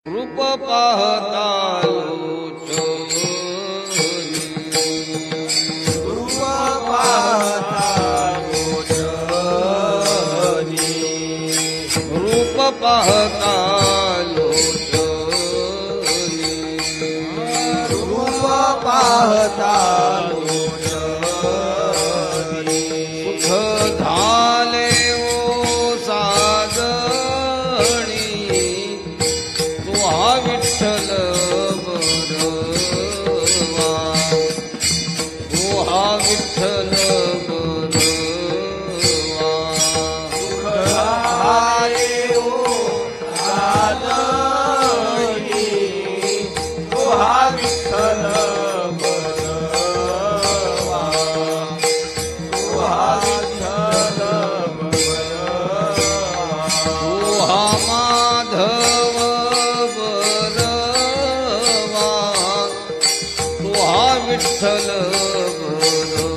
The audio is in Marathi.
रूप पाहता लोचनी, रूप पाहता लोचनी, रूप पाहता लोचनी, रूप पाहता लोचनी, सुख झाले ओ साजणी, तू हा विठ्ठल बरवा, तू हा विठ्ठल बरवा, सुख झाले ओ साजणी, तो हा विठ्ठल बरवा, तो हा विठ्ठल बरवा, तू हा माधव बरवा, तू हा विठ्ठल बरवा.